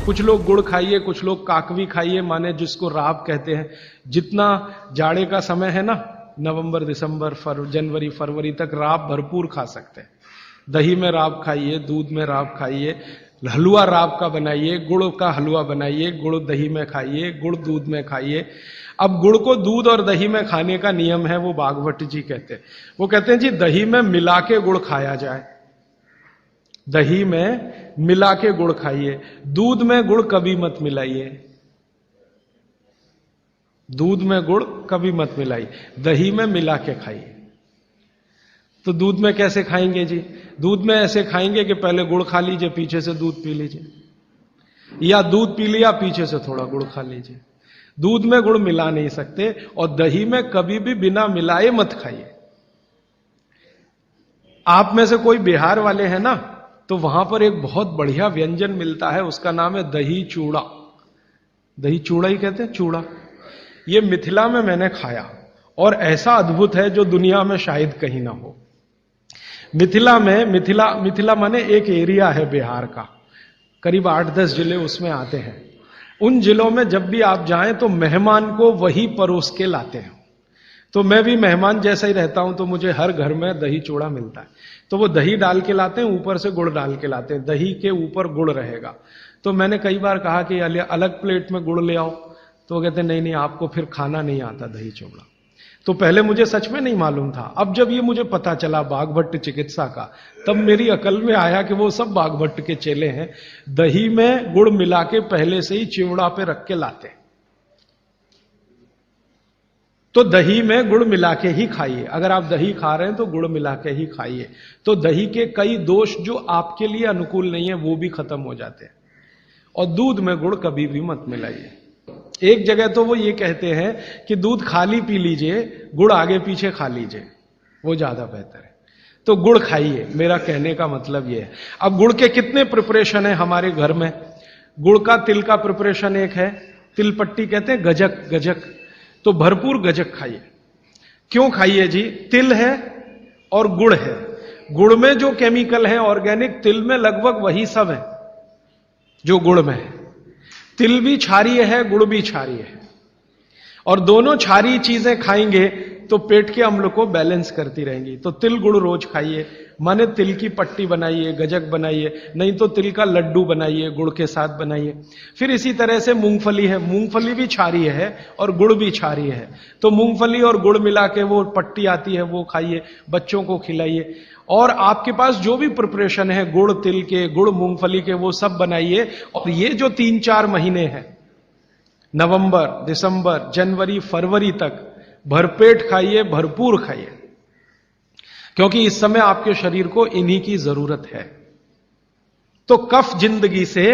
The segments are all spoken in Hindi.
कुछ लोग गुड़ खाइए, कुछ लोग काकवी खाइए, माने जिसको राब कहते हैं। जितना जाड़े का समय है ना, नवंबर दिसंबर जनवरी फरवरी तक राब भरपूर खा सकते हैं। दही में राब खाइए, दूध में राब खाइए, हलवा राब का बनाइए, गुड़ का हलवा बनाइए, गुड़ दही में खाइए, गुड़ दूध में खाइए। अब गुड़ को दूध और दही में खाने का नियम है, वो भागवत जी कहते हैं। वो कहते हैं जी दही में मिला के गुड़ खाया जाए, दही में मिला के गुड़ खाइए, दूध में गुड़ कभी मत मिलाइए, दूध में गुड़ कभी मत मिलाइए, दही में मिला के खाइए। तो दूध में कैसे खाएंगे जी? दूध में ऐसे खाएंगे कि पहले गुड़ खा लीजिए, पीछे से दूध पी लीजिए, या दूध पी लिया पीछे से थोड़ा गुड़ खा लीजिए। दूध में गुड़ मिला नहीं सकते, और दही में कभी भी बिना मिलाए मत खाइए। आप में से कोई बिहार वाले हैं ना, तो वहां पर एक बहुत बढ़िया व्यंजन मिलता है, उसका नाम है दही चूड़ा। दही चूड़ा ही कहते हैं, चूड़ा। ये मिथिला में मैंने खाया, और ऐसा अद्भुत है जो दुनिया में शायद कहीं ना हो। मिथिला में, मिथिला माने एक एरिया है बिहार का, करीब 8-10 जिले उसमें आते हैं। उन जिलों में जब भी आप जाएं तो मेहमान को वही परोस के लाते हैं। तो मैं भी मेहमान जैसा ही रहता हूं, तो मुझे हर घर में दही चूड़ा मिलता है। तो वो दही डाल के लाते हैं, ऊपर से गुड़ डाल के लाते हैं, दही के ऊपर गुड़ रहेगा। तो मैंने कई बार कहा कि अलग प्लेट में गुड़ ले आओ, तो वो कहते नहीं नहीं, आपको फिर खाना नहीं आता दही चूड़ा। तो पहले मुझे सच में नहीं मालूम था। अब जब ये मुझे पता चला बागभट्ट चिकित्सा का, तब मेरी अकल में आया कि वो सब बागभट्ट के चेले हैं, दही में गुड़ मिला के पहले से ही चिवड़ा पे रख के लाते हैं। तो दही में गुड़ मिला के ही खाइए। अगर आप दही खा रहे हैं तो गुड़ मिला के ही खाइए, तो दही के कई दोष जो आपके लिए अनुकूल नहीं है वो भी खत्म हो जाते हैं। और दूध में गुड़ कभी भी मत मिलाइए। एक जगह तो वो ये कहते हैं कि दूध खाली पी लीजिए, गुड़ आगे पीछे खा लीजिए, वो ज्यादा बेहतर है। तो गुड़ खाइए, मेरा कहने का मतलब ये है। अब गुड़ के कितने प्रिपरेशन है हमारे घर में? गुड़ का तिल का प्रिपरेशन एक है, तिल पट्टी कहते हैं, गजक, गजक। तो भरपूर गजक खाइए। क्यों खाइए जी? तिल है और गुड़ है। गुड़ में जो केमिकल है ऑर्गेनिक, तिल में लगभग वही सब है जो गुड़ में है। तिल भी क्षारीय है, गुड़ भी क्षारीय है, और दोनों क्षारीय चीजें खाएंगे तो पेट के अम्ल को बैलेंस करती रहेंगी। तो तिल गुड़ रोज खाइए, माने तिल की पट्टी बनाइए, गजक बनाइए, नहीं तो तिल का लड्डू बनाइए, गुड़ के साथ बनाइए। फिर इसी तरह से मूंगफली है, मूंगफली भी क्षारीय है और गुड़ भी क्षारीय है। तो मूंगफली और गुड़ मिला के वो पट्टी आती है, वो खाइए, बच्चों को खिलाइए। और आपके पास जो भी प्रिपरेशन है गुड़ तिल के, गुड़ मूंगफली के, वो सब बनाइए। और ये जो 3-4 महीने हैं, नवंबर दिसंबर जनवरी फरवरी तक, भरपेट खाइए, भरपूर खाइए, क्योंकि इस समय आपके शरीर को इन्हीं की जरूरत है। तो कफ जिंदगी से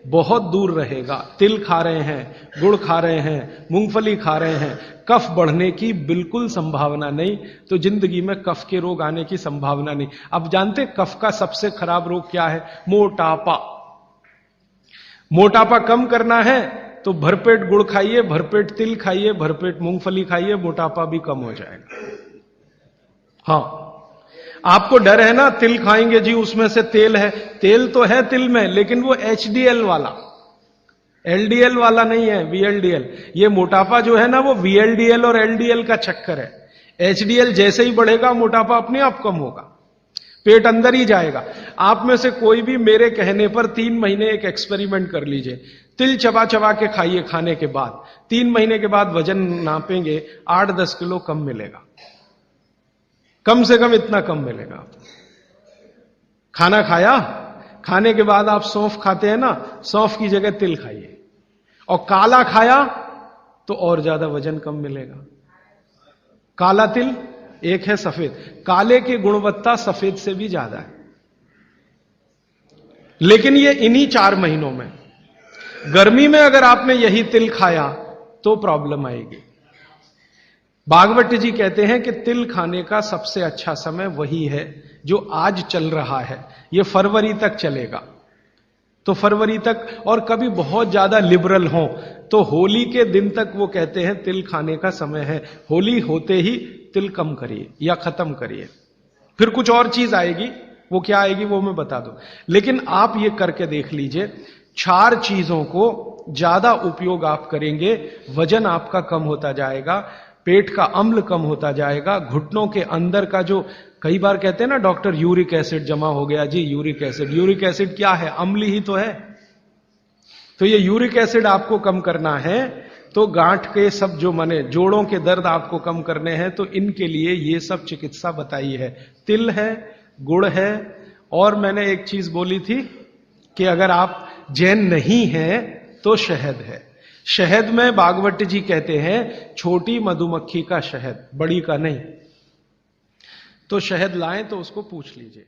बहुत दूर रहेगा। तिल खा रहे हैं, गुड़ खा रहे हैं, मूंगफली खा रहे हैं, कफ बढ़ने की बिल्कुल संभावना नहीं। तो जिंदगी में कफ के रोग आने की संभावना नहीं। अब जानते कफ का सबसे खराब रोग क्या है? मोटापा। मोटापा कम करना है तो भरपेट गुड़ खाइए, भरपेट तिल खाइए, भरपेट मूंगफली खाइए, मोटापा भी कम हो जाएगा। हाँ, आपको डर है ना, तिल खाएंगे जी उसमें से तेल है। तेल तो है तिल में, लेकिन वो HDL वाला, LDL वाला नहीं है, VLDL। ये मोटापा जो है ना, वो VLDL और LDL का चक्कर है। HDL जैसे ही बढ़ेगा, मोटापा अपने आप कम होगा, पेट अंदर ही जाएगा। आप में से कोई भी मेरे कहने पर 3 महीने एक एक्सपेरिमेंट कर लीजिए। तिल चबा चबा के खाइए, खाने के बाद 3 महीने के बाद वजन नापेंगे, 8-10 किलो कम मिलेगा, कम से कम इतना कम मिलेगा। खाना खाया, खाने के बाद आप सौंफ खाते हैं ना, सौंफ की जगह तिल खाइए। और काला खाया तो और ज्यादा वजन कम मिलेगा। काला तिल एक है, सफेद। काले की गुणवत्ता सफेद से भी ज्यादा है। लेकिन ये इन्हीं 4 महीनों में, गर्मी में अगर आपने यही तिल खाया तो प्रॉब्लम आएगी। भागवत जी कहते हैं कि तिल खाने का सबसे अच्छा समय वही है जो आज चल रहा है, ये फरवरी तक चलेगा। तो फरवरी तक, और कभी बहुत ज्यादा लिबरल हो तो होली के दिन तक वो कहते हैं तिल खाने का समय है। होली होते ही तिल कम करिए या खत्म करिए। फिर कुछ और चीज आएगी, वो क्या आएगी वो मैं बता दूं। लेकिन आप ये करके देख लीजिए 4 चीजों को ज्यादा उपयोग आप करेंगे, वजन आपका कम होता जाएगा, पेट का अम्ल कम होता जाएगा, घुटनों के अंदर का जो कई बार कहते हैं ना डॉक्टर यूरिक एसिड जमा हो गया जी, यूरिक एसिड क्या है? अम्ल ही तो है। तो ये यूरिक एसिड आपको कम करना है, तो गांठ के सब जो माने जोड़ों के दर्द आपको कम करने हैं, तो इनके लिए ये सब चिकित्सा बताई है। तिल है, गुड़ है, और मैंने एक चीज बोली थी कि अगर आप जैन नहीं हैं तो शहद है। शहद में भागवत जी कहते हैं छोटी मधुमक्खी का शहद, बड़ी का नहीं। तो शहद लाएं तो उसको पूछ लीजिए।